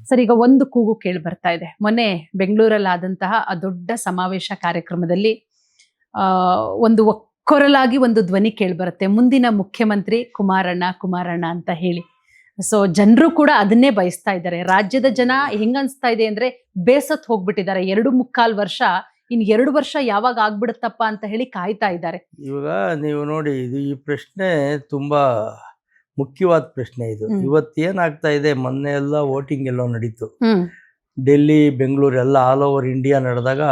Sir, ಈಗ ಒಂದು ಕೂಗು ಕೇಳಿ ಬರ್ತಾ ಇದೆ. ಮೊನ್ನೆ ಬೆಂಗಳೂರಲ್ಲಿ ಆದಂತಹ ಆ ದೊಡ್ಡ ಸಮಾವೇಶ ಕಾರ್ಯಕ್ರಮದಲ್ಲಿ ಒಂದು ಒಕ್ಕೊರಲಾಗಿ ಒಂದು ಧ್ವನಿ ಕೇಳಿ ಬರುತ್ತೆ, ಮುಂದಿನ ಮುಖ್ಯಮಂತ್ರಿ ಕುಮಾರಣ್ಣ ಕುಮಾರಣ್ಣ ಅಂತ ಹೇಳಿ. ಸೊ ಜನರು ಕೂಡ ಅದನ್ನೇ ಬಯಸ್ತಾ ಇದ್ದಾರೆ. ರಾಜ್ಯದ ಜನ ಹೆಂಗನ್ಸ್ತಾ ಇದೆ ಅಂದ್ರೆ ಬೇಸತ್ ಹೋಗ್ಬಿಟ್ಟಿದ್ದಾರೆ. 2.25 ವರ್ಷ, ಇನ್ 2 ವರ್ಷ ಯಾವಾಗ ಆಗ್ಬಿಡುತ್ತಪ್ಪ ಅಂತ ಹೇಳಿ ಕಾಯ್ತಾ ಇದ್ದಾರೆ. ಇವಾಗ ನೀವು ನೋಡಿ, ಈ ಪ್ರಶ್ನೆ ತುಂಬಾ ಮುಖ್ಯವಾದ ಪ್ರಶ್ನೆ ಇದು. ಇವತ್ತೇನಾಗ್ತಾ ಇದೆ, ಮೊನ್ನೆ ಎಲ್ಲ ವೋಟಿಂಗ್ ಎಲ್ಲೋ ನಡೀತು, ಡೆಲ್ಲಿ, ಬೆಂಗಳೂರು ಎಲ್ಲ ಆಲ್ ಓವರ್ ಇಂಡಿಯಾ ನಡೆದಾಗ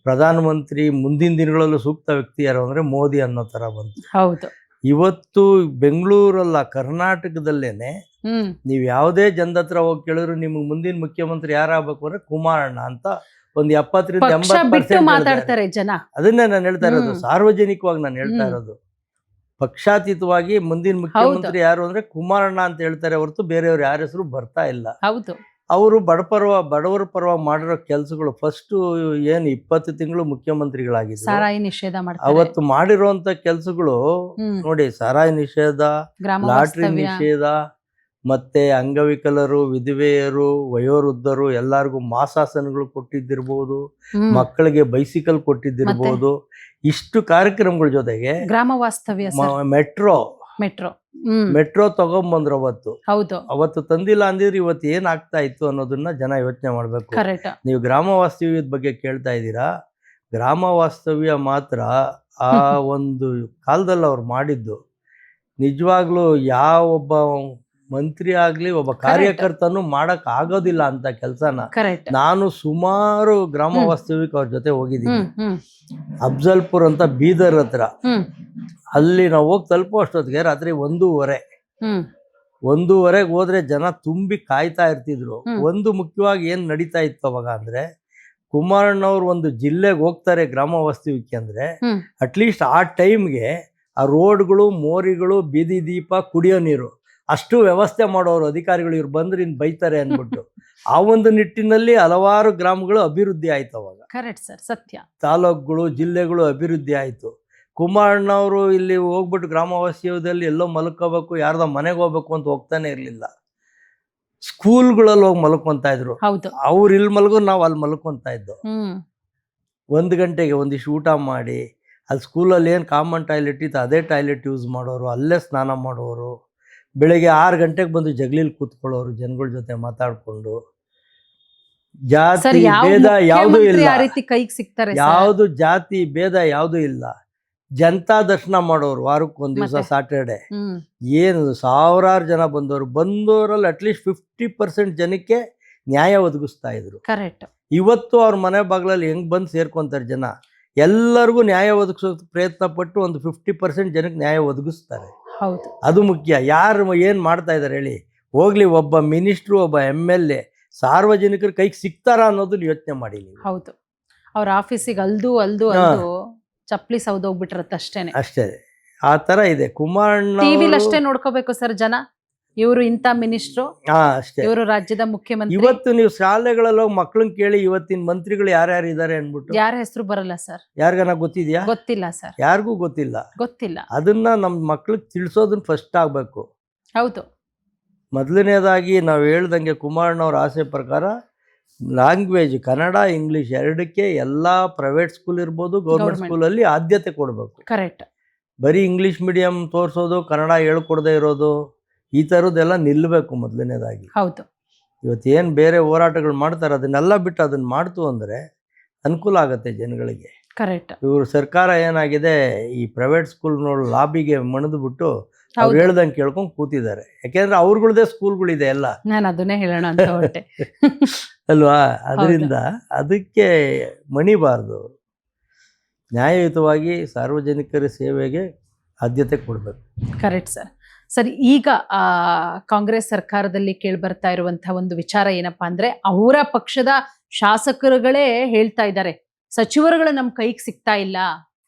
ಪ್ರಧಾನಮಂತ್ರಿ ಮುಂದಿನ ದಿನಗಳಲ್ಲೂ ಸೂಕ್ತ ವ್ಯಕ್ತಿ ಯಾರು ಅಂದ್ರೆ ಮೋದಿ ಅನ್ನೋ ತರ ಬಂತು. ಹೌದು. ಇವತ್ತು ಬೆಂಗಳೂರಲ್ಲ, ಕರ್ನಾಟಕದಲ್ಲೇನೆ ನೀವ್ ಯಾವುದೇ ಜನದ ಹತ್ರ ಹೋಗಿ ಕೇಳಿದ್ರು ನಿಮ್ಗೆ ಮುಂದಿನ ಮುಖ್ಯಮಂತ್ರಿ ಯಾರಾಗಬೇಕು ಅಂದ್ರೆ ಕುಮಾರಣ್ಣ ಅಂತ ಒಂದು 70-80% ಮಾತಾಡ್ತಾರೆ ಜನ. ಅದನ್ನೇ ನಾನು ಹೇಳ್ತಾ ಇರೋದು, ಸಾರ್ವಜನಿಕವಾಗಿ ನಾನು ಹೇಳ್ತಾ ಇರೋದು. ಪಕ್ಷಾತೀತವಾಗಿ ಮುಂದಿನ ಮುಖ್ಯಮಂತ್ರಿ ಯಾರು ಅಂದ್ರೆ ಕುಮಾರಣ್ಣ ಅಂತ ಹೇಳ್ತಾರೆ ಹೊರತು ಬೇರೆಯವ್ರು ಯಾರ ಹೆಸರು ಬರ್ತಾ ಇಲ್ಲ. ಹೌದು. ಅವರು ಬಡವರ ಪರವಾಗಿ ಮಾಡಿರೋ ಕೆಲಸಗಳು, ಫಸ್ಟ್ ಏನು 20 ತಿಂಗಳು ಮುಖ್ಯಮಂತ್ರಿಗಳಾಗಿದ್ರು, ಸಾರಾಯಿ ನಿಷೇಧ ಅವತ್ತು ಮಾಡಿರುವಂತ ಕೆಲಸಗಳು ನೋಡಿ, ಸಾರಾಯಿ ನಿಷೇಧ, ಲಾಟ್ರಿ ನಿಷೇಧ, ಮತ್ತೆ ಅಂಗವಿಕಲರು, ವಿಧವೆಯರು, ವಯೋವೃದ್ಧರು ಎಲ್ಲರಿಗೂ ಮಾಸಾಸನಗಳು ಕೊಟ್ಟಿದ್ದಿರ್ಬೋದು, ಮಕ್ಕಳಿಗೆ ಬೈಸಿಕಲ್ ಕೊಟ್ಟಿದ್ದಿರ್ಬೋದು. ಇಷ್ಟು ಕಾರ್ಯಕ್ರಮಗಳ ಜೊತೆಗೆ ಗ್ರಾಮ ವಾಸ್ತವ್ಯ, ಮೆಟ್ರೋ ತಗೊಂಡ್ಬಂದ್ರು ಅವತ್ತು. ಹೌದು. ಅವತ್ತು ತಂದಿಲ್ಲ ಅಂದಿದ್ರೆ ಇವತ್ತು ಏನಾಗ್ತಾ ಇತ್ತು ಅನ್ನೋದನ್ನ ಜನ ಯೋಚನೆ ಮಾಡ್ಬೇಕು. ನೀವು ಗ್ರಾಮ ವಾಸ್ತವ್ಯದ ಬಗ್ಗೆ ಕೇಳ್ತಾ ಇದ್ದೀರಾ. ಗ್ರಾಮ ವಾಸ್ತವ್ಯ ಮಾತ್ರ ಆ ಒಂದು ಕಾಲದಲ್ಲಿ ಅವ್ರು ಮಾಡಿದ್ದು ನಿಜವಾಗ್ಲೂ ಯಾವೊಬ್ಬ ಮಂತ್ರಿ ಆಗ್ಲಿ ಒಬ್ಬ ಕಾರ್ಯಕರ್ತನು ಮಾಡಕ್ ಆಗೋದಿಲ್ಲ ಅಂತ ಕೆಲ್ಸನ. ನಾನು ಸುಮಾರು ಗ್ರಾಮ ವಾಸ್ತವ್ಯಕ್ಕೆ ಅವ್ರ ಜೊತೆ ಹೋಗಿದ್ದೀನಿ. ಅಫ್ಜಲ್ಪುರ್ ಅಂತ ಬೀದರ್ ಹತ್ರ, ಅಲ್ಲಿ ನಾವು ಹೋಗಿ ತಲುಪೋ ಅಷ್ಟೊತ್ತಿಗೆ ರಾತ್ರಿ 1:30 ಹೋದ್ರೆ ಜನ ತುಂಬಿ ಕಾಯ್ತಾ ಇರ್ತಿದ್ರು. ಒಂದು ಮುಖ್ಯವಾಗಿ ಏನ್ ನಡೀತಾ ಇತ್ತು ಅವಾಗ ಅಂದ್ರೆ, ಕುಮಾರಣ್ಣವ್ರು ಒಂದು ಜಿಲ್ಲೆಗೆ ಹೋಗ್ತಾರೆ ಗ್ರಾಮ ವಾಸ್ತವ್ಯಕ್ಕೆ ಅಂದ್ರೆ ಅಟ್ಲೀಸ್ಟ್ ಆ ಟೈಮ್ಗೆ ಆ ರೋಡ್ಗಳು, ಮೋರಿಗಳು, ಬೀದಿ ದೀಪ, ಕುಡಿಯೋ ನೀರು ಅಷ್ಟು ವ್ಯವಸ್ಥೆ ಮಾಡೋರು ಅಧಿಕಾರಿಗಳು. ಇವ್ರು ಬಂದ್ರೆ ಇನ್ ಬೈತಾರೆ ಅನ್ಬಿಟ್ಟು ಆ ಒಂದು ನಿಟ್ಟಿನಲ್ಲಿ ಹಲವಾರು ಗ್ರಾಮಗಳು ಅಭಿವೃದ್ಧಿ ಆಯ್ತು ಅವಾಗ. ಕರೆಕ್ಟ್ ಸರ್, ಸತ್ಯ. ತಾಲೂಕುಗಳು, ಜಿಲ್ಲೆಗಳು ಅಭಿವೃದ್ಧಿ ಆಯ್ತು. ಕುಮಾರಣ್ಣವರು ಇಲ್ಲಿ ಹೋಗ್ಬಿಟ್ಟು ಗ್ರಾಮ ವಾಸ್ತವ್ಯದಲ್ಲಿ ಎಲ್ಲೋ ಮಲ್ಕೋಬೇಕು, ಯಾರ್ದ ಮನೆಗೆ ಹೋಗ್ಬೇಕು ಅಂತ ಹೋಗ್ತಾನೆ ಇರ್ಲಿಲ್ಲ. ಸ್ಕೂಲ್ಗಳಲ್ಲಿ ಹೋಗಿ ಮಲ್ಕೊಂತ ಇದ್ರು. ಅವ್ರು ಇಲ್ಲಿ ಮಲ್ಗೋ, ನಾವು ಅಲ್ಲಿ ಮಲ್ಕೊಂತ ಇದ್ದೋ. 1 ಗಂಟೆಗೆ ಒಂದಿಷ್ಟು ಊಟ ಮಾಡಿ, ಅಲ್ಲಿ ಸ್ಕೂಲಲ್ಲಿ ಏನು ಕಾಮನ್ ಟಾಯ್ಲೆಟ್ ಇತ್ತು ಅದೇ ಟಾಯ್ಲೆಟ್ ಯೂಸ್ ಮಾಡೋರು, ಅಲ್ಲೇ ಸ್ನಾನ ಮಾಡೋರು. ಬೆಳಿಗ್ಗೆ 6 ಗಂಟೆಗೆ ಬಂದು ಜಗ್ಲಿಲ್ ಕೂತ್ಕೊಳ್ಳೋರು, ಜನಗಳ ಜೊತೆ ಮಾತಾಡ್ಕೊಂಡು. ಜಾತಿ ಭೇದ ಯಾವುದು ಇಲ್ಲ, ಯಾವುದು ಜಾತಿ ಭೇದ ಯಾವುದು ಇಲ್ಲ. ಜನತಾ ದರ್ಶನ ಮಾಡೋರು, ವಾರಕ್ಕೆ 1 ದಿವಸ ಸಾಟರ್ಡೆ. ಏನು ಸಾವಿರಾರು ಜನ ಬಂದವರಲ್ಲಿ ಅಟ್ಲೀಸ್ಟ್ 50% ಜನಕ್ಕೆ ನ್ಯಾಯ ಒದಗಿಸ್ತಾ ಇದ್ರು. ಇವತ್ತು ಅವ್ರ ಮನೆ ಬಾಗ್ಲಲ್ಲಿ ಹೆಂಗ್ ಬಂದು ಸೇರ್ಕೊಂತಾರೆ ಜನ, ಎಲ್ಲರಿಗೂ ನ್ಯಾಯ ಒದಗಿಸೋ ಪ್ರಯತ್ನ ಪಟ್ಟು ಒಂದು 50% ಜನಕ್ಕೆ ನ್ಯಾಯ ಒದಗಿಸ್ತಾರೆ. ಅದು ಮುಖ್ಯ. ಯಾರು ಏನ್ ಮಾಡ್ತಾ ಇದಾರೆ ಹೇಳಿ, ಹೋಗ್ಲಿ ಒಬ್ಬ ಮಿನಿಸ್ಟ್ರು, ಒಬ್ಬ MLA ಸಾರ್ವಜನಿಕರ ಕೈಗೆ ಸಿಗ್ತಾರ ಅನ್ನೋದನ್ನ ಯೋಚನೆ ಮಾಡಿ ನೀವು. ಹೌದು. ಅವ್ರ ಆಫೀಸಿಗೆ ಅಲ್ದು ಚಪ್ಪಲಿ ಸೌದೋಗ್ಬಿಟ್ಟಿರತ್ತೆ ಅಷ್ಟೇನೆ. ಅಷ್ಟೇ, ಆ ತರ ಇದೆ. ಕುಮಾರಣ್ಣ ಅಷ್ಟೇ ನೋಡ್ಕೋಬೇಕು ಸರ್ ಜನ, ಇವರು ಇಂಥ ಮಿನಿಸ್ಟ್ರು, ಅಷ್ಟೇ, ಇವರು ರಾಜ್ಯದ ಮುಖ್ಯಮಂತ್ರಿ. ಇವತ್ತು ನೀವು ಶಾಲೆಗಳಲ್ಲಿ ಹೋಗಿ ಮಕ್ಳನ್ನ ಕೇಳಿ ಇವತ್ತಿನ ಮಂತ್ರಿಗಳು ಯಾರ್ಯಾರು ಇದಾರೆ ಅನ್ಬಿಟ್ಟು ಯಾರ ಹೆಸರು ಬರಲ್ಲ ಸರ್. ಯಾರಿಗಾನ ಗೊತ್ತಿದ್ಯಾ? ಗೊತ್ತಿಲ್ಲ ಸರ್, ಯಾರಿಗೂ ಗೊತ್ತಿಲ್ಲ. ಅದನ್ನ ನಮ್ ಮಕ್ಳಿಗೆ ತಿಳಿಸೋದನ್ನ ಫಸ್ಟ್ ಆಗ್ಬೇಕು. ಹೌದು. ಮೊದಲನೇದಾಗಿ ನಾವು ಹೇಳ್ದಂಗೆ ಕುಮಾರಣ್ಣವ್ರ ಆಸೆ ಪ್ರಕಾರ ಲ್ಯಾಂಗ್ವೇಜ್ ಕನ್ನಡ, ಇಂಗ್ಲಿಷ್ ಎರಡಕ್ಕೆ ಎಲ್ಲಾ ಪ್ರೈವೇಟ್ ಸ್ಕೂಲ್ ಇರ್ಬೋದು, ಗೌರ್ಮೆಂಟ್ ಸ್ಕೂಲಲ್ಲಿ ಆದ್ಯತೆ ಕೊಡ್ಬೇಕು. ಕರೆಕ್ಟ್. ಬರೀ ಇಂಗ್ಲಿಷ್ ಮೀಡಿಯಂ ತೋರಿಸೋದು, ಕನ್ನಡ ಹೇಳ್ಕೊಡದೆ ಇರೋದು, ಈ ಥರದ್ದೆಲ್ಲ ನಿಲ್ಲಬೇಕು ಮೊದಲನೇದಾಗಿ. ಹೌದು. ಇವತ್ತೇನು ಬೇರೆ ಹೋರಾಟಗಳು ಮಾಡ್ತಾರೆ ಅದನ್ನೆಲ್ಲ ಬಿಟ್ಟು ಅದನ್ನ ಮಾಡ್ತು ಅಂದ್ರೆ ಅನುಕೂಲ ಆಗುತ್ತೆ ಜನಗಳಿಗೆ. ಕರೆಕ್ಟ್. ಇವರು ಸರ್ಕಾರ ಏನಾಗಿದೆ, ಈ ಪ್ರೈವೇಟ್ ಸ್ಕೂಲ್ ಲಾಬಿಗೆ ಮಣಿದು ಬಿಟ್ಟು ಅವ್ರು ಹೇಳ್ದಂಗೆ ಕೇಳ್ಕೊಂಡು ಕೂತಿದ್ದಾರೆ. ಯಾಕೆಂದ್ರೆ ಅವ್ರಗಳದೇ ಸ್ಕೂಲ್ಗಳಿದೆ ಎಲ್ಲ. ನಾನು ಅದನ್ನೇ ಹೇಳೋಣ ಅಂತ ಹೊರಟೆ ಅಲ್ವಾ? ಅದರಿಂದ ಅದಕ್ಕೆ ಮಣಿಬಾರ್ದು. ನ್ಯಾಯಯುತವಾಗಿ ಸಾರ್ವಜನಿಕರ ಸೇವೆಗೆ ಆದ್ಯತೆ ಕೊಡಬೇಕು. Correct sir. ಸರಿ, ಈಗ ಕಾಂಗ್ರೆಸ್ ಸರ್ಕಾರದಲ್ಲಿ ಕೇಳ್ಬರ್ತಾ ಇರುವಂತಹ ಒಂದು ವಿಚಾರ ಏನಪ್ಪಾ ಅಂದ್ರೆ, ಅವರ ಪಕ್ಷದ ಶಾಸಕರುಗಳೇ ಹೇಳ್ತಾ ಇದ್ದಾರೆ, ಸಚಿವರುಗಳು ನಮ್ ಕೈಗೆ ಸಿಗ್ತಾ ಇಲ್ಲ,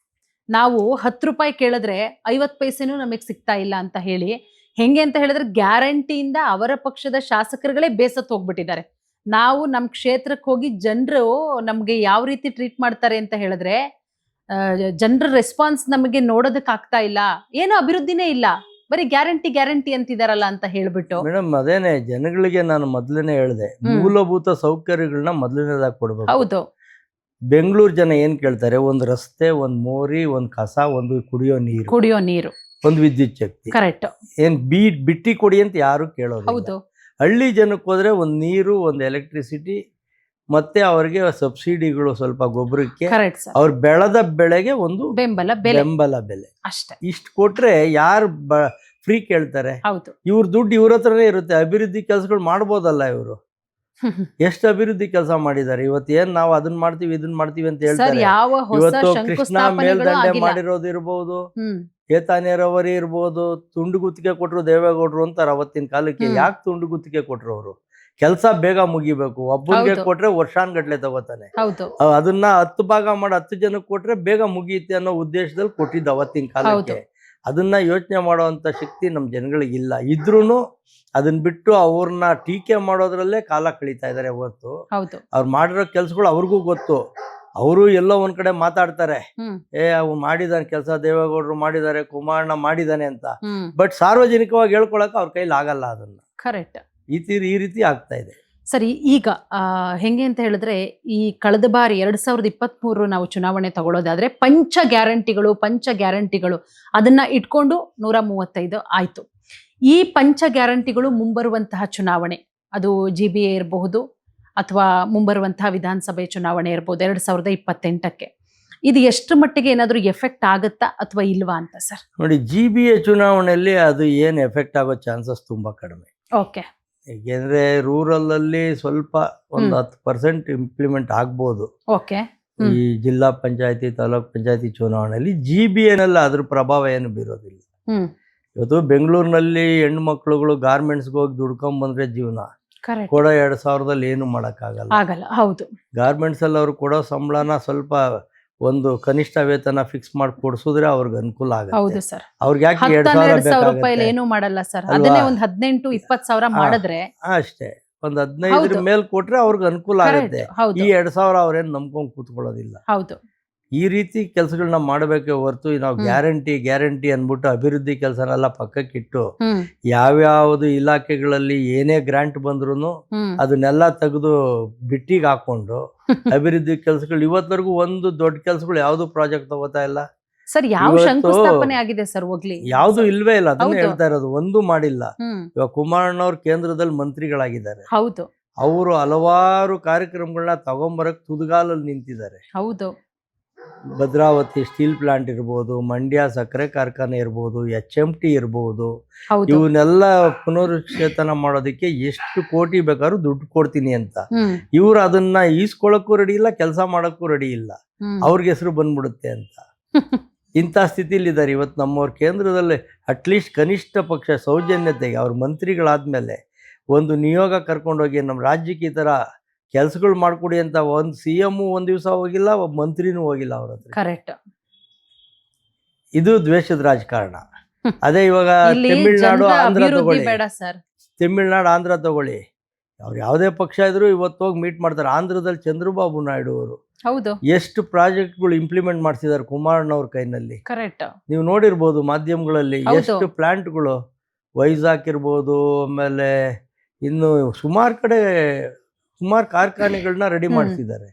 ನಾವು 10 ರೂಪಾಯಿ ಕೇಳಿದ್ರೆ 50 ಪೈಸೆನೂ ನಮಗೆ ಸಿಗ್ತಾ ಇಲ್ಲ ಅಂತ ಹೇಳಿ. ಹೆಂಗೆ ಅಂತ ಹೇಳಿದ್ರೆ, ಗ್ಯಾರಂಟಿಯಿಂದ ಅವರ ಪಕ್ಷದ ಶಾಸಕರುಗಳೇ ಬೇಸತ್ತು ಹೋಗ್ಬಿಟ್ಟಿದ್ದಾರೆ. ನಾವು ನಮ್ಮ ಕ್ಷೇತ್ರಕ್ಕೆ ಹೋಗಿ ಜನರು ನಮ್ಗೆ ಯಾವ ರೀತಿ ಟ್ರೀಟ್ ಮಾಡ್ತಾರೆ ಅಂತ ಹೇಳಿದ್ರೆ, ಜನರ ರೆಸ್ಪಾನ್ಸ್ ನಮಗೆ ನೋಡೋದಕ್ಕಾಗ್ತಾ ಇಲ್ಲ, ಏನೋ ಅಭಿವೃದ್ಧಿನೇ ಇಲ್ಲ, ಬರೀ ಗ್ಯಾರಂಟಿ ಅಂತಿದಾರಲ್ಲ ಅಂತ ಹೇಳ್ಬಿಟ್ಟು. ಮೇಡಮ್ ಅದೇನೆ ಜನಗಳಿಗೆ ನಾನು ಮೊದಲನೇ ಹೇಳಿದೆ, ಮೂಲಭೂತ ಸೌಕರ್ಯಗಳನ್ನ ಮೊದಲನೇದಾಗಿ ಕೊಡ್ಬೇಕು. ಹೌದು. ಬೆಂಗಳೂರು ಜನ ಏನ್ ಕೇಳ್ತಾರೆ, ಒಂದು ರಸ್ತೆ, ಒಂದು ಮೋರಿ, ಒಂದು ಕಸ, ಒಂದು ಕುಡಿಯೋ ನೀರು, ಒಂದು ವಿದ್ಯುತ್ ಶಕ್ತಿ. ಕರೆಕ್ಟ್. ಏನ್ ಬಿಟ್ಟಿ ಕೊಡಿ ಅಂತ ಯಾರು ಕೇಳೋದು. ಹೌದು. ಹಳ್ಳಿ ಜನಕ್ಕೆ ಹೋದ್ರೆ ಒಂದು ನೀರು, ಒಂದು ಎಲೆಕ್ಟ್ರಿಸಿಟಿ, ಮತ್ತೆ ಅವ್ರಿಗೆ ಸಬ್ಸಿಡಿಗಳು, ಸ್ವಲ್ಪ ಗೊಬ್ಬರಕ್ಕೆ, ಅವ್ರು ಬೆಳೆದ ಬೆಳೆಗೆ ಒಂದು ಬೆಂಬಲ ಬೆಲೆ ಅಷ್ಟೇ. ಇಷ್ಟು ಕೊಟ್ರೆ ಯಾರು ಫ್ರೀ ಕೇಳ್ತಾರೆ? ಇವ್ರ ದುಡ್ಡು ಇವ್ರ ಹತ್ರನೇ ಇರುತ್ತೆ. ಅಭಿವೃದ್ಧಿ ಕೆಲಸಗಳು ಮಾಡ್ಬೋದಲ್ಲ ಇವರು? ಎಷ್ಟು ಅಭಿವೃದ್ಧಿ ಕೆಲಸ ಮಾಡಿದ್ದಾರೆ. ಇವತ್ತು ಏನ್ ನಾವು ಅದನ್ನ ಮಾಡ್ತೀವಿ ಇದನ್ನ ಮಾಡ್ತೀವಿ ಅಂತ ಹೇಳ್ತಾರೆ. ಇವತ್ತು ಕೃಷ್ಣಾ ಮೇಲ್ದಂಡೆ ಮಾಡಿರೋದು ಇರ್ಬೋದು, ಏತ ನೀರಾವರಿ ಇರ್ಬೋದು, ತುಂಡು ಗುತ್ತಿಗೆ ಕೊಟ್ರು ದೇವೇಗೌಡರು ಅಂತಾರೆ ಅವತ್ತಿನ ಕಾಲಕ್ಕೆ. ಯಾಕೆ ತುಂಡು ಗುತ್ತಿಗೆ ಕೊಟ್ರು? ಅವರು ಕೆಲಸ ಬೇಗ ಮುಗಿಬೇಕು. ಒಬ್ಬರಿಗೆ ಕೊಟ್ರೆ ವರ್ಷಾನ್ಗಟ್ಲೆ ತಗೋತಾನೆ. ಅದನ್ನ 10 ಭಾಗ ಮಾಡಿ 10 ಜನಕ್ಕೆ ಕೊಟ್ರೆ ಬೇಗ ಮುಗಿಯುತ್ತೆ ಅನ್ನೋ ಉದ್ದೇಶದಲ್ಲಿ ಕೊಟ್ಟಿದ್ದ ಅವತ್ತಿನ ಕಾಲಕ್ಕೆ. ಅದನ್ನ ಯೋಚನೆ ಮಾಡುವಂತ ಶಕ್ತಿ ನಮ್ ಜನಗಳಿಗಿಲ್ಲ. ಇದ್ರೂನು ಅದನ್ನ ಬಿಟ್ಟು ಅವ್ರನ್ನ ಟೀಕೆ ಮಾಡೋದ್ರಲ್ಲೇ ಕಾಲ ಕಳೀತಾ ಇದಾರೆ ಹೊರತು ಅವ್ರು ಮಾಡಿರೋ ಕೆಲ್ಸಗಳು ಅವ್ರಿಗೂ ಗೊತ್ತು. ಅವರು ಎಲ್ಲೋ ಒಂದ್ ಕಡೆ ಮಾತಾಡ್ತಾರೆ, ಅವ್ರು ಮಾಡಿದಾನೆ ಕೆಲಸ, ದೇವೇಗೌಡರು ಮಾಡಿದ್ದಾರೆ, ಕುಮಾರಣ್ಣ ಮಾಡಿದಾನೆ ಅಂತ. ಬಟ್ ಸಾರ್ವಜನಿಕವಾಗಿ ಹೇಳ್ಕೊಳಕ್ ಅವ್ರ ಕೈಲಿ ಆಗಲ್ಲ. ಅದನ್ನ ಕರೆಕ್ಟ್. ಈ ರೀತಿ ಆಗ್ತಾ ಇದೆ. ಸರಿ, ಈಗ ಹೆಂಗೆ ಅಂತ ಹೇಳಿದ್ರೆ, ಈ ಕಳೆದ ಬಾರಿ 2023 ನಾವು ಚುನಾವಣೆ ತಗೊಳ್ಳೋದಾದ್ರೆ ಪಂಚ ಗ್ಯಾರಂಟಿಗಳು ಅದನ್ನ ಇಟ್ಕೊಂಡು 135 ಆಯ್ತು. ಈ ಪಂಚ ಗ್ಯಾರಂಟಿಗಳು ಮುಂಬರುವಂತಹ ಚುನಾವಣೆ, ಅದು GBA ಇರಬಹುದು ಅಥವಾ ಮುಂಬರುವಂತಹ ವಿಧಾನಸಭೆ ಚುನಾವಣೆ ಇರಬಹುದು 2028ಕ್ಕೆ, ಇದು ಎಷ್ಟು ಮಟ್ಟಿಗೆ ಏನಾದರೂ ಎಫೆಕ್ಟ್ ಆಗುತ್ತಾ ಅಥವಾ ಇಲ್ವಾ ಅಂತ ಸರ್? ನೋಡಿ, GBA ಚುನಾವಣೆಯಲ್ಲಿ ಅದು ಏನು ಎಫೆಕ್ಟ್ ಆಗೋ ಚಾನ್ಸಸ್ ತುಂಬಾ ಕಡಿಮೆ. ಓಕೆ. ಏಕೆಂದ್ರೆ ರೂರಲ್ ಅಲ್ಲಿ ಸ್ವಲ್ಪ ಒಂದು 10% ಇಂಪ್ಲಿಮೆಂಟ್ ಆಗ್ಬೋದು. ಓಕೆ. ಈ ಜಿಲ್ಲಾ ಪಂಚಾಯತಿ, ತಾಲೂಕ್ ಪಂಚಾಯತಿ ಚುನಾವಣೆಯಲ್ಲಿ GBA ನಲ್ಲಿ ಅದ್ರ ಪ್ರಭಾವ ಏನು ಬೀರೋದಿಲ್ಲ. ಇವತ್ತು ಬೆಂಗಳೂರಿನಲ್ಲಿ ಹೆಣ್ಣು ಮಕ್ಕಳುಗಳು ಗಾರ್ಮೆಂಟ್ಸ್ಗೆ ಹೋಗಿ ದುಡ್ಕೊಂಡ್ ಬಂದ್ರೆ ಜೀವನ, ಕೊಡೋ 2000ದಲ್ಲಿ ಏನು ಮಾಡಕ್ಕಾಗಲ್ಲ. ಹೌದು. ಗಾರ್ಮೆಂಟ್ಸ್ ಅಲ್ಲಿ ಅವ್ರು ಕೊಡೋ ಸಂಬಳನ ಸ್ವಲ್ಪ ಒಂದು ಕನಿಷ್ಠ ವೇತನ ಫಿಕ್ಸ್ ಮಾಡಿ ಕೊಡ್ಸಿದ್ರೆ ಅವ್ರಿಗೆ ಅನುಕೂಲ ಆಗುತ್ತೆ. ಅವ್ರಿಗೆ ಯಾಕೆ 2,000 ಏನು ಮಾಡಲ್ಲ ಸರ್, ಅದನ್ನೇ ಒಂದು 18-20 ಸಾವಿರ ಮಾಡಿದ್ರೆ ಅಷ್ಟೇ. ಒಂದು 15 ಮೇಲೆ ಕೊಟ್ರೆ ಅವ್ರಿಗೆ ಅನುಕೂಲ ಆಗುತ್ತೆ. ಈ 2,000 ಅವ್ರೇನು ನಂಬ್ಕೊಂಡ್ ಕೂತ್ಕೊಳ್ಳೋದಿಲ್ಲ. ಹೌದು. ಈ ರೀತಿ ಕೆಲಸಗಳನ್ನ ಮಾಡಬೇಕೆ ಹೊರತು ನಾವು ಗ್ಯಾರಂಟಿ ಅನ್ಬಿಟ್ಟು ಅಭಿವೃದ್ಧಿ ಕೆಲಸನೆಲ್ಲ ಪಕ್ಕಕ್ಕಿಟ್ಟು ಯಾವ್ಯಾವ್ದು ಇಲಾಖೆಗಳಲ್ಲಿ ಏನೇ ಗ್ರಾಂಟ್ ಬಂದ್ರು ಅದನ್ನೆಲ್ಲ ತೆಗೆದು ಬಿಟ್ಟಿಗೆ ಹಾಕೊಂಡು ಅಭಿವೃದ್ಧಿ ಕೆಲಸಗಳು ಇವತ್ತವರೆಗೂ ಒಂದು ದೊಡ್ಡ ಕೆಲಸಗಳು ಯಾವ್ದು ಪ್ರಾಜೆಕ್ಟ್ ತಗೋತಾ ಇಲ್ಲ ಸರ್. ಯಾವ ಶಂಕುಸ್ಥಾಪನೆ ಆಗಿದೆ ಸರ್? ಹೋಗ್ಲಿ, ಯಾವ್ದು ಇಲ್ವೇ ಇಲ್ಲ. ಅದನ್ನ ಹೇಳ್ತಾ ಇರೋದು, ಒಂದು ಮಾಡಿಲ್ಲ. ಇವಾಗ ಕುಮಾರಣ್ಣವ್ರ ಕೇಂದ್ರದಲ್ಲಿ ಮಂತ್ರಿಗಳಾಗಿದ್ದಾರೆ. ಹೌದು. ಅವರು ಹಲವಾರು ಕಾರ್ಯಕ್ರಮಗಳನ್ನ ತಗೊಂಬರಕ್ ತುದಿಗಾಲಲ್ಲಿ ನಿಂತಿದ್ದಾರೆ. ಹೌದು. ಭದ್ರಾವತಿ ಸ್ಟೀಲ್ ಪ್ಲಾಂಟ್ ಇರ್ಬೋದು, ಮಂಡ್ಯ ಸಕ್ಕರೆ ಕಾರ್ಖಾನೆ ಇರ್ಬೋದು, HMT ಇರ್ಬೋದು, ಇವನ್ನೆಲ್ಲ ಪುನರುಚ್ಚೇತನ ಮಾಡೋದಕ್ಕೆ ಎಷ್ಟು ಕೋಟಿ ಬೇಕಾದ್ರೂ ದುಡ್ಡು ಕೊಡ್ತೀನಿ ಅಂತ ಇವ್ರು ಅದನ್ನ ಈಸ್ಕೊಳಕ್ಕೂ ರೆಡಿ ಇಲ್ಲ, ಕೆಲಸ ಮಾಡಕ್ಕೂ ರೆಡಿ ಇಲ್ಲ. ಅವ್ರಿಗೆ ಹೆಸರು ಬಂದ್ಬಿಡುತ್ತೆ ಅಂತ ಇಂಥ ಸ್ಥಿತಿಲಿದ್ದಾರೆ ಇವತ್ತು ನಮ್ಮವ್ರ ಕೇಂದ್ರದಲ್ಲಿ. ಅಟ್ಲೀಸ್ಟ್ ಕನಿಷ್ಠ ಪಕ್ಷ ಸೌಜನ್ಯತೆಗೆ ಅವ್ರ ಮಂತ್ರಿಗಳಾದ್ಮೇಲೆ ಒಂದು ನಿಯೋಗ ಕರ್ಕೊಂಡೋಗಿ ನಮ್ಮ ರಾಜ್ಯಕ್ಕೆ ಈ ತರ ಕೆಲಸಗಳು ಮಾಡ್ಕೊಡಿ ಅಂತ ಒಂದು CM ಒಂದ್ ದಿವಸ ಹೋಗಿಲ್ಲ, ಒಬ್ಬ ಮಂತ್ರಿನೂ ಹೋಗಿಲ್ಲ ಅವ್ರ ಹತ್ರ. ಕರೆಕ್ಟ್. ಇದು ದ್ವೇಷದ ರಾಜಕಾರಣ. ಅದೇ ಇವಾಗ ತಮಿಳ್ನಾಡು, ಆಂಧ್ರ ತಗೊಳ್ಳಿ, ಆಂಧ್ರ ತಗೊಳ್ಳಿ, ಅವ್ರು ಯಾವುದೇ ಪಕ್ಷ ಇದ್ರು ಇವತ್ತು ಹೋಗಿ ಮೀಟ್ ಮಾಡ್ತಾರೆ. ಆಂಧ್ರದಲ್ಲಿ ಚಂದ್ರಬಾಬು ನಾಯ್ಡು ಅವರು ಎಷ್ಟು ಪ್ರಾಜೆಕ್ಟ್ಗಳು ಇಂಪ್ಲಿಮೆಂಟ್ ಮಾಡಿಸಿದ್ದಾರೆ ಕುಮಾರಣ್ಣವ್ರ ಕೈನಲ್ಲಿ. ಕರೆಕ್ಟ್. ನೀವು ನೋಡಿರ್ಬೋದು ಮಾಧ್ಯಮಗಳಲ್ಲಿ ಎಷ್ಟು ಪ್ಲಾಂಟ್ಗಳು, ವೈಜಾಗ್ ಇರ್ಬೋದು, ಆಮೇಲೆ ಇನ್ನು ಸುಮಾರು ಕಾರ್ಖಾನೆಗಳನ್ನ ರೆಡಿ ಮಾಡಿಸಿದ್ದಾರೆ.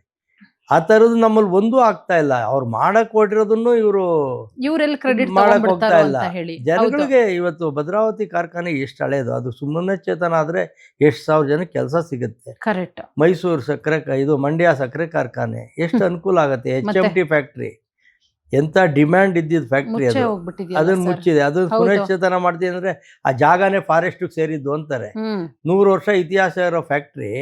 ಆ ತರದ್ದು ನಮ್ಮಲ್ಲಿ ಒಂದೂ ಆಗ್ತಾ ಇಲ್ಲ. ಅವ್ರು ಮಾಡಕ್ ಹೊರಟಿರೋದನ್ನು ಮಾಡಕ್ ಹೋಗ್ತಾ ಇಲ್ಲ. ಜನಗಳಿಗೆ ಇವತ್ತು ಭದ್ರಾವತಿ ಕಾರ್ಖಾನೆ ಎಷ್ಟು ಹಳೇದು, ಅದು ಸುಮ್ಮನೆ ಚೇತನ ಆದ್ರೆ ಎಷ್ಟು 1000 ಜನಕ್ಕೆ ಕೆಲಸ ಸಿಗುತ್ತೆ. ಕರೆಕ್ಟ್. ಮೈಸೂರು ಸಕ್ಕರೆ, ಇದು ಮಂಡ್ಯ ಸಕ್ಕರೆ ಕಾರ್ಖಾನೆ ಎಷ್ಟು ಅನುಕೂಲ ಆಗುತ್ತೆ. HMT ಫ್ಯಾಕ್ಟ್ರಿ ಎಂತ ಡಿಮ್ಯಾಂಡ್ ಇದ್ದಿದ್ ಫ್ಯಾಕ್ಟ್ರಿ, ಅದನ್ನ ಮುಚ್ಚಿದೆ. ಅದನ್ನ ಪುನಶ್ಚೇತನ ಮಾಡ್ತೀವಿ ಅಂದ್ರೆ ಆ ಜಾಗನೇ ಫಾರೆಸ್ಟ್ ಸೇರಿದ್ದು ಅಂತಾರೆ. 100 ವರ್ಷ ಇತಿಹಾಸ ಇರೋ ಫ್ಯಾಕ್ಟ್ರಿ,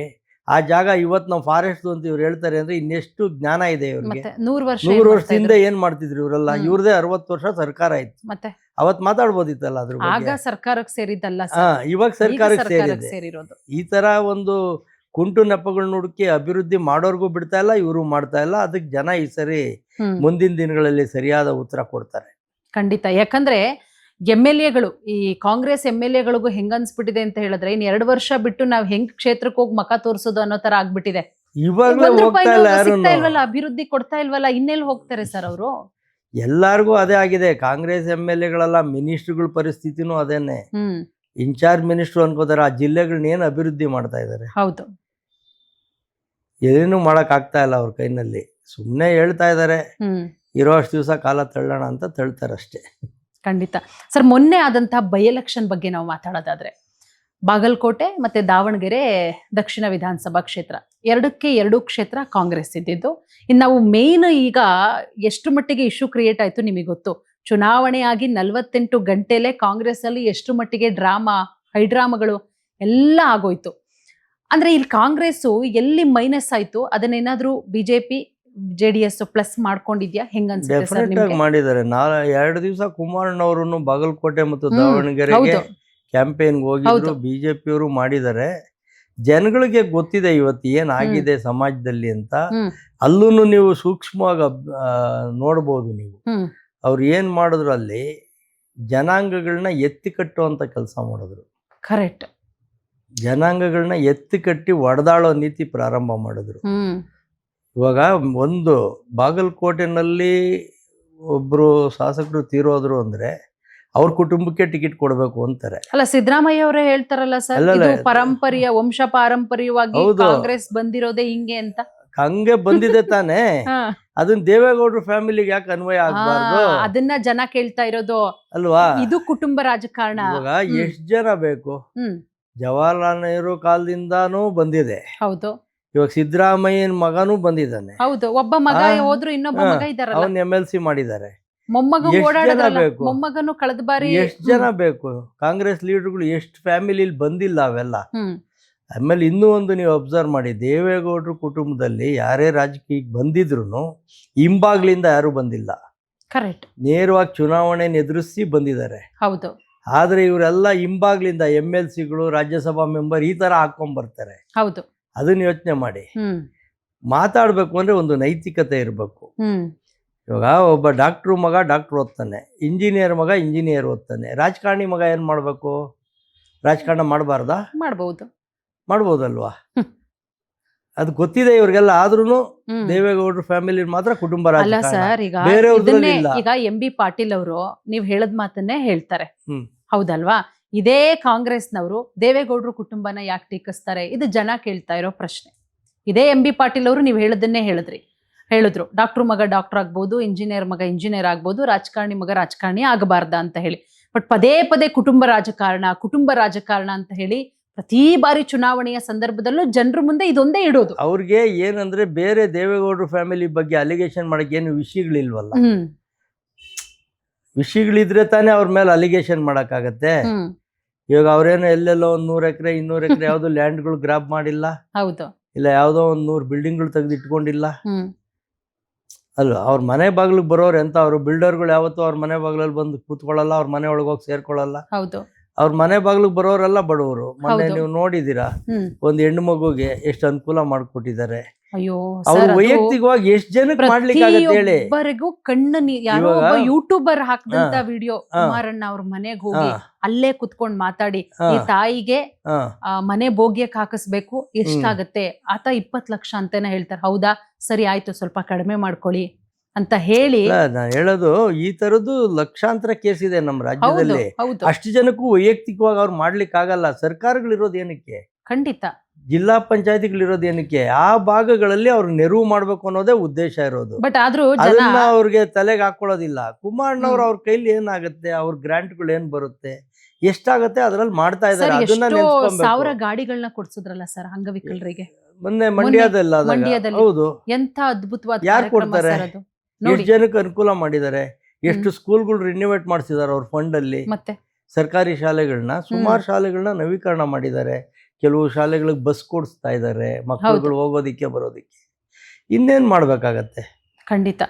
ಆ ಜಾಗ ಇವತ್ತು ನಾವು ಫಾರೆಸ್ಟ್ ಅಂತ ಇವ್ರು ಹೇಳ್ತಾರೆ ಅಂದ್ರೆ ಇನ್ನೆಷ್ಟು ಜ್ಞಾನ ಇದೆ ಇವ್ರಿಗೆ. 100 ವರ್ಷದಿಂದ ಏನ್ ಮಾಡ್ತಿದ್ರು ಇವರೆಲ್ಲ? ಇವ್ರದೇ 60 ವರ್ಷ ಸರ್ಕಾರ ಇತ್ತು. ಅವತ್ ಮಾತಾಡ್ಬೋದಿತ್ತಲ್ಲ ಅದ್ರ ಬಗ್ಗೆ. ಸರ್ಕಾರಕ್ಕೆ ಸೇರಿದ್ದಲ್ಲ, ಇವಾಗ ಸರ್ಕಾರಕ್ಕೆ ಸೇರಿದೆ. ಈ ತರ ಒಂದು ಕುಂಟು ನೆಪಗಳನ್ನ ಹುಡುಕಿ ಅಭಿವೃದ್ಧಿ ಮಾಡೋರ್ಗೂ ಬಿಡ್ತಾ ಇಲ್ಲ, ಇವರು ಮಾಡ್ತಾ ಇಲ್ಲ. ಅದಕ್ಕೆ ಜನ ಈ ಸರಿ ಮುಂದಿನ ದಿನಗಳಲ್ಲಿ ಸರಿಯಾದ ಉತ್ತರ ಕೊಡ್ತಾರೆ. ಖಂಡಿತ. ಯಾಕಂದ್ರೆ MLAಗಳು, ಈ ಕಾಂಗ್ರೆಸ್ MLAಗಳಿಗೂ ಹೆಂಗ್ ಅನ್ಸ್ಬಿಟ್ಟಿದೆ ಅಂತ ಹೇಳಿದ್ರೆ, ಇನ್ 2 ವರ್ಷ ಬಿಟ್ಟು ನಾವ್ ಹೆಂಗ್ ಕ್ಷೇತ್ರಕ್ಕೆ ಹೋಗಿ ಮಕ ತೋರ್ಸೋದು ಅನ್ನೋ ತರ ಆಗ್ಬಿಟ್ಟಿದೆ. ಇವಾಗಲೇ ಅಭಿವೃದ್ಧಿ ಕೊಡ್ತಾ ಇಲ್ವಲ್ಲ, ಇನ್ನೆಲ್ಲಿ ಹೋಗ್ತಾರೆ ಸರ್ ಅವರು? ಎಲ್ಲಾರ್ಗೂ ಅದೇ ಆಗಿದೆ. ಕಾಂಗ್ರೆಸ್ MLAಗಳೆಲ್ಲ ಮಿನಿಸ್ಟ್ರುಗಳ ಪರಿಸ್ಥಿತಿನೂ ಅದೇನೆ. ಹ್ಮ್ ಇನ್ಚಾರ್ಜ್ ಮಿನಿಸ್ಟ್ರು ಅನ್ಕೋತಾರೆ, ಆ ಜಿಲ್ಲೆಗಳನ್ನ ಏನು ಅಭಿವೃದ್ಧಿ ಮಾಡ್ತಾ ಇದ್ದಾರೆ? ಹೌದು. ಏನೂ ಮಾಡೋಕ್ಕಾಗ್ತಾ ಇಲ್ಲ ಅವ್ರ ಕೈನಲ್ಲಿ. ಸುಮ್ಮನೆ ಹೇಳ್ತಾ ಇದ್ದಾರೆ, ಹ್ಮ್ ಇರೋ ಅಷ್ಟು ದಿವಸ ಕಾಲ ತಳ್ಳೋಣ ಅಂತ ತಳ್ತಾರಷ್ಟೇ. ಖಂಡಿತ ಸರ್. ಮೊನ್ನೆ ಆದಂತಹ ಬೈ ಎಲೆಕ್ಷನ್ ಬಗ್ಗೆ ನಾವು ಮಾತಾಡೋದಾದ್ರೆ, ಬಾಗಲಕೋಟೆ ಮತ್ತೆ ದಾವಣಗೆರೆ ದಕ್ಷಿಣ ವಿಧಾನಸಭಾ ಕ್ಷೇತ್ರ, ಎರಡು ಕ್ಷೇತ್ರ ಕಾಂಗ್ರೆಸ್ ಇದ್ದಿದ್ದು. ಇನ್ನು ನಾವು ಮೇನ್ ಈಗ ಎಷ್ಟು ಮಟ್ಟಿಗೆ ಇಶ್ಯೂ ಕ್ರಿಯೇಟ್ ಆಯ್ತು ನಿಮಗೆ ಗೊತ್ತು. ಚುನಾವಣೆ ಆಗಿ 48 ಗಂಟೆಲೆ ಕಾಂಗ್ರೆಸ್ ಅಲ್ಲಿ ಎಷ್ಟು ಮಟ್ಟಿಗೆ ಹೈಡ್ರಾಮಾಗಳು ಎಲ್ಲ ಆಗೋಯ್ತು. ಅಂದ್ರೆ ಇಲ್ಲಿ ಕಾಂಗ್ರೆಸ್ ಎಲ್ಲಿ ಮೈನಸ್ ಆಯ್ತು, ಅದನ್ನೇನಾದ್ರೂ ಬಿಜೆಪಿ JDS ಪ್ಲಸ್ ಮಾಡ್ಕೊಂಡಿದ್ಯಾ? ಹೆಂಗ ಅನ್ಸುತ್ತೆ ಸರ್ ಡೆಫಿನೆಟ್ ಆಗಿ ನಿಮ್ಗೆ? ಮಾಡಿದ್ದಾರೆ. 2 ದಿವಸ ಕುಮಾರಣ್ಣವರು ಬಾಗಲಕೋಟೆ ಮತ್ತು ಹ್ಮ್, ದಾವಣಗೆರೆಗೆ ಹೌದು ಕ್ಯಾಂಪೇನ್ಗೆ ಹೋಗಿದ್ರು. ಹೌದು. ಬಿಜೆಪಿಯವರು ಮಾಡಿದ್ದಾರೆ. ಜನಗಳಿಗೆ ಗೊತ್ತಿದೆ ಇವತ್ತು ಏನಾಗಿದೆ ಸಮಾಜದಲ್ಲಿ ಅಂತ. ಹ್ಮ್ ಅಲ್ಲೂ ನೀವು ಸೂಕ್ಷ್ಮವಾಗಿ ನೋಡ್ಬೋದು ನೀವು. ಹ್ಮ್ ಅವ್ರು ಏನ್ ಮಾಡಿದ್ರು, ಅಲ್ಲಿ ಜನಾಂಗಗಳನ್ನ ಎತ್ತಿ ಕಟ್ಟುವಂತ ಕೆಲಸ ಮಾಡಿದ್ರು. ಕರೆಕ್ಟ್. ಜನಾಂಗಗಳನ್ನ ಎತ್ತಿ ಕಟ್ಟಿ ಒಡೆದಾಳೋ ನೀತಿ ಪ್ರಾರಂಭ ಮಾಡಿದ್ರು. ಹ್ಮ್ ಇವಾಗ ಒಂದು ಬಾಗಲಕೋಟೆನಲ್ಲಿ ಒಬ್ರು ಶಾಸಕರು ತೀರೋದ್ರು ಅಂದ್ರೆ ಅವ್ರ ಕುಟುಂಬಕ್ಕೆ ಟಿಕೆಟ್ ಕೊಡಬೇಕು ಅಂತಾರೆ. ಅಲ್ಲ, ಸಿದ್ದರಾಮಯ್ಯ ಅವರೇ ಹೇಳ್ತಾರಲ್ಲ ಸರ್, ಅಲ್ಲಲ್ಲ, ಇದು ವಂಶ ಪಾರಂಪರ್ಯವಾಗಿ ಹೌದು. ಕಾಂಗ್ರೆಸ್ ಬಂದಿರೋದೇ ಹಿಂಗೆ ಅಂತ. ಹಂಗೆ ಬಂದಿದೆ ತಾನೇ. ಹಾ. ಅದನ್ನ ದೇವೇಗೌಡರ ಫ್ಯಾಮಿಲಿಗೆ ಯಾಕೆ ಅನ್ವಯ ಆಗ್ಬಾರ್ದು? ಅದನ್ನ ಜನ ಕೇಳ್ತಾ ಇರೋದು. ಅಲ್ವಾ? ಇದು ಕುಟುಂಬ ರಾಜಕಾರಣ. ಇವಾಗ ಎಷ್ಟ್ ಜನ ಬೇಕು? ಹ್ಮ್ ಜವಾಹರ್ಲಾಲ್ ನೆಹರು ಕಾಲದಿಂದಾನೂ ಬಂದಿದೆ. ಹೌದು ಇವಾಗ ಸಿದ್ದರಾಮಯ್ಯನ ಮಗನೂ ಬಂದಿದ್ದಾನೆ. ಹೌದು. ಒಬ್ಬ ಮಗ ಹೋದ್ರು ಇನ್ನೊಬ್ಬ ಮಗ ಇದಾರಲ್ಲ, ಅವನ್ MLC ಮಾಡಿದ್ದಾರೆ. ಮೊಮ್ಮಗ ಎಷ್ಟ್ ಜನ ಓಡಾಡೋದಲ್ಲ, ಬೇಕು? ಮೊಮ್ಮಗನು ಕಳೆದ ಬಾರಿ. ಎಷ್ಟ್ ಜನ ಬೇಕು? ಕಾಂಗ್ರೆಸ್ ಲೀಡರ್ಗಳು ಎಷ್ಟು ಫ್ಯಾಮಿಲಿಲಿ ಬಂದಿಲ್ಲ ಅವೆಲ್ಲ. ಹ್ಮ್ ಆಮೇಲೆ ಇನ್ನೂ ಒಂದು ನೀವು ಅಬ್ಸರ್ವ್ ಮಾಡಿ, ದೇವೇಗೌಡರ ಕುಟುಂಬದಲ್ಲಿ ಯಾರೇ ರಾಜಕೀಯಕ್ಕೆ ಬಂದಿದ್ರು ಹಿಂಬಾಗ್ಲಿಂದ ಯಾರು ಬಂದಿಲ್ಲ. ಕರೆಕ್ಟ್. ನೇರವಾಗಿ ಚುನಾವಣೆನ ಎದುರಿಸಿ ಬಂದಿದ್ದಾರೆ. ಹೌದು ಆದ್ರೆ ಇವರೆಲ್ಲ ಹಿಂಬಾಗ್ಲಿಂದ MLCಗಳು, ರಾಜ್ಯಸಭಾ ಮೆಂಬರ್ ಈ ತರ ಹಾಕೊಂಡ್ಬರ್ತಾರೆ. ಹೌದು. ಅದನ್ನ ಯೋಚನೆ ಮಾಡಿ. ಹ್ಮ್ ಮಾತಾಡ್ಬೇಕು ಅಂದ್ರೆ ಒಂದು ನೈತಿಕತೆ ಇರಬೇಕು. ಹ್ಮ್ ಇವಾಗ ಒಬ್ಬ ಡಾಕ್ಟ್ರು ಮಗ ಡಾಕ್ಟ್ರ್ ಓದ್ತಾನೆ, ಇಂಜಿನಿಯರ್ ಮಗ ಇಂಜಿನಿಯರ್ ಓದ್ತಾನೆ. ರಾಜಕಾರಣಿ ಮಗ ಏನ್ ಮಾಡ್ಬೇಕು? ರಾಜಕಾರಣ ಮಾಡಬಾರ್ದಾ? ಮಾಡ್ಬಹುದು. ಮಾಡ್ಬೋದಲ್ವಾ? ಅದು ಗೊತ್ತಿದೆ ಇವ್ರಿಗೆಲ್ಲ. ಆದ್ರೂ ಹ್ಮ್. ದೇವೇಗೌಡರ ಫ್ಯಾಮಿಲಿ ಮಾತ್ರ ಕುಟುಂಬ ಅಲ್ಲ ರಾಜಕಾರಣ. ಸರ್, ಈಗ ಬೇರೆಯವ್ರದ್ರಲ್ಲಿ ಇದನ್ನೇ ಇಲ್ಲ. ಈಗ MB ಪಾಟೀಲ್ ಅವರು ನೀವ್ ಹೇಳದ್ ಮಾತನ್ನೇ ಹೇಳ್ತಾರೆ. ಹ್ಮ್. ಹೌದಲ್ವಾ? ಇದೇ ಕಾಂಗ್ರೆಸ್ನವರು ದೇವೇಗೌಡರು ಕುಟುಂಬನ ಯಾಕೆ ಟೀಕಿಸ್ತಾರೆ? ಇದು ಜನ ಕೇಳ್ತಾ ಇರೋ ಪ್ರಶ್ನೆ. ಇದೇ MB ಪಾಟೀಲ್ ಅವರು ನೀವು ಹೇಳದನ್ನೇ ಹೇಳಿದ್ರು, ಡಾಕ್ಟ್ರು ಮಗ ಡಾಕ್ಟರ್ ಆಗ್ಬೋದು, ಇಂಜಿನಿಯರ್ ಮಗ ಇಂಜಿನಿಯರ್ ಆಗ್ಬೋದು, ರಾಜಕಾರಣಿ ಮಗ ರಾಜಕಾರಣಿ ಆಗಬಾರ್ದ ಅಂತ ಹೇಳಿ. ಬಟ್ ಪದೇ ಪದೇ ಕುಟುಂಬ ರಾಜಕಾರಣ ಅಂತ ಹೇಳಿ ಪ್ರತಿ ಬಾರಿ ಚುನಾವಣೆಯ ಸಂದರ್ಭದಲ್ಲೂ ಜನರ ಮುಂದೆ ಇದೊಂದೇ ಇಡೋದು. ಅವ್ರಿಗೆ ಏನಂದ್ರೆ ಬೇರೆ ದೇವೇಗೌಡರ ಫ್ಯಾಮಿಲಿ ಬಗ್ಗೆ ಅಲಿಗೇಷನ್ ಮಾಡಕ್ಕೆ ಏನು ವಿಷಯಗಳಿಲ್ವಲ್ಲ. ಹ್ಮ್ ವಿಷಯಗಳಿದ್ರೆ ತಾನೇ ಅವ್ರ ಮೇಲೆ ಅಲಿಗೇಷನ್ ಮಾಡಕ್ಕಾಗತ್ತೆ. ಹ್ಮ್ ಇವಾಗ ಅವ್ರೇನೋ ಎಲ್ಲೆಲ್ಲೋ 100 ಎಕರೆ 200 ಎಕರೆ ಯಾವ್ದು ಲ್ಯಾಂಡ್ಗಳು ಗ್ರಾಬ್ ಮಾಡಿಲ್ಲ, ಹೌದು. ಇಲ್ಲ ಯಾವ್ದೋ 100 ಬಿಲ್ಡಿಂಗ್ಗಳು ತೆಗೆದು ಇಟ್ಕೊಂಡಿಲ್ಲ ಹ್ಮ್ ಅಲ್ವಾ? ಅವ್ರ ಮನೆ ಬಾಗ್ಲಿಗೆ ಬರೋರು ಎಂತ? ಅವ್ರು ಬಿಲ್ಡರ್ಗಳು ಯಾವತ್ತೂ ಅವ್ರ ಮನೆ ಬಾಗ್ಲಲ್ಲಿ ಬಂದು ಕೂತ್ಕೊಳ್ಳಲ್ಲ, ಅವ್ರ ಮನೆ ಒಳಗೆ ಹೋಗಿ ಸೇರ್ಕೊಳ್ಳಲ್ಲ. ಹೌದು. ಅವ್ರ ಮನೆ ಬಾಗ್ಲಿಗೆ ಬರೋರೆಲ್ಲ ಬಡವರು. ಮೊನ್ನೆ ಹೌದು. ನೀವು ನೋಡಿದೀರಾ, ಹ್ಮ್ ಒಂದು ಹೆಣ್ಣು ಮಗುಗೆ ಎಷ್ಟು ಅನುಕೂಲ ಮಾಡ್ಕೊಟ್ಟಿದ್ದಾರೆ. ಅಯ್ಯೋ ಅವ್ರು ಸರ್, ಅದು ವೈಯಕ್ತಿಕವಾಗಿ ಎಷ್ಟು ಜನಕ್ಕೆ ಮಾಡ್ಲಿಕ್ಕಾಗತ್ತೆ ಹೇಳಿ? ಪ್ರತಿಯೊಬ್ಬರಿಗೂ ಕಣ್ಣು ಯಾರೋ ಇವಾಗ- ಒಬ್ಬ ಯೂಟ್ಯೂಬರ್ ಹಾಕ್ದಂತ ಹಾ. ವಿಡಿಯೋ, ಹಾ. ಕುಮಾರಣ್ಣ ಅವ್ರ ಮನೆಗ್ ಹೋಗಿ ಹಾ. ಅಲ್ಲೇ ಕುತ್ಕೊಂಡ್ ಮಾತಾಡಿ, ಹಾ. ಈ ತಾಯಿಗೆ ಹಾ. ಮನೆ ಬೋಗ್ಯಕ್ ಹಾಕಿಸ್ಬೇಕು, ಎಷ್ಟಾಗತ್ತೆ? ಆತ 20 ಲಕ್ಷ ಅಂತಾನೆ ಹೇಳ್ತಾರೆ. ಹೌದಾ, ಸರಿ ಆಯ್ತು, ಸ್ವಲ್ಪ ಕಡಿಮೆ ಮಾಡ್ಕೊಳ್ಳಿ ಅಂತ ಹೇಳಿ. ಅಲ್ಲ, ನಾನು ಹೇಳೋದು ಈ ತರದ್ದು ಲಕ್ಷಾಂತರ ಕೇಸ್ ಇದೆ ನಮ್ಮ ಹೌದು ರಾಜ್ಯದಲ್ಲಿ. ಹೌದು ಅಷ್ಟು ಜನಕ್ಕೂ ವೈಯಕ್ತಿಕವಾಗಿ ಅವ್ರು ಮಾಡ್ಲಿಕ್ಕೆ ಆಗಲ್ಲ. ಸರ್ಕಾರಗಳಿರೋದು ಏನಕ್ಕೆ? ಖಂಡಿತ. ಜಿಲ್ಲಾ ಪಂಚಾಯತಿಗಳಿರೋದು ಏನಕ್ಕೆ? ಆ ಭಾಗಗಳಲ್ಲಿ ಅವ್ರು ನೆರವು ಮಾಡ್ಬೇಕು ಅನ್ನೋದೇ ಉದ್ದೇಶ ಇರೋದು. ಬಟ್ ಆದ್ರೂ ಜನ ಅದನ್ನ ಅವ್ರಿಗೆ ತಲೆಗೆ ಹಾಕೊಳ್ಳೋದಿಲ್ಲ. ಕುಮಾರಣ್ಣವ್ರು ಅವ್ರ ಕೈಲಿ ಏನಾಗುತ್ತೆ, ಅವ್ರ ಗ್ರಾಂಟ್ಗಳು ಏನ್ ಬರುತ್ತೆ, ಎಷ್ಟಾಗತ್ತೆ ಅದ್ರಲ್ಲಿ ಮಾಡ್ತಾ ಸರ್, ಇದಾರೆ. ಅದನ್ನ ಎಷ್ಟೋ ನೆನ್ಸ್ಕೊಬೇಕು. 1000 ಗಾಡಿಗಳನ್ನ ಕೊಡ್ಸಿದ್ರಲ್ಲ ಸರ್ ಅಂಗವಿಕಲರಿಗೆ. ಮೊನ್ನೆ ಮಂಡ್ಯದಲ್ಲಿ ಆದಾಗ. ಮಂಡ್ಯದಲ್ಲಿ. ಹೌದು. ಎಂತ ಅದ್ಭುತವಾದ ಯಾರ್ ಕಾರ್ಯಕ್ರಮ ಕೊಡ್ತಾರೆ? ಸರ್ ಅದು. ನೋಡಿ ಎಷ್ಟು ಜನಕ್ಕೆ ಅನುಕೂಲ ಮಾಡಿದ್ದಾರೆ. ಎಷ್ಟು ಸ್ಕೂಲ್ಗಳು ರಿನ್ಯೂವೇಟ್ ಮಾಡಿಸಿದ್ದಾರೆ ಅವ್ರ ಫಂಡ್ ಅಲ್ಲಿ. ಮತ್ತೆ ಸರ್ಕಾರಿ ಶಾಲೆಗಳನ್ನ, ಸುಮಾರು ಶಾಲೆಗಳನ್ನ ನವೀಕರಣ ಮಾಡಿದ್ದಾರೆ. ಕೆಲವು ಶಾಲೆಗಳಿಗೆ ಬಸ್ ಕೊಡಿಸ್ತಾ ಇದ್ದಾರೆ ಮಕ್ಕಳುಗಳು ಹೋಗೋದಿಕ್ಕೆ ಬರೋದಿಕ್ಕೆ. ಇನ್ನೇನ್ ಮಾಡ್ಬೇಕಾಗತ್ತೆ? ಖಂಡಿತ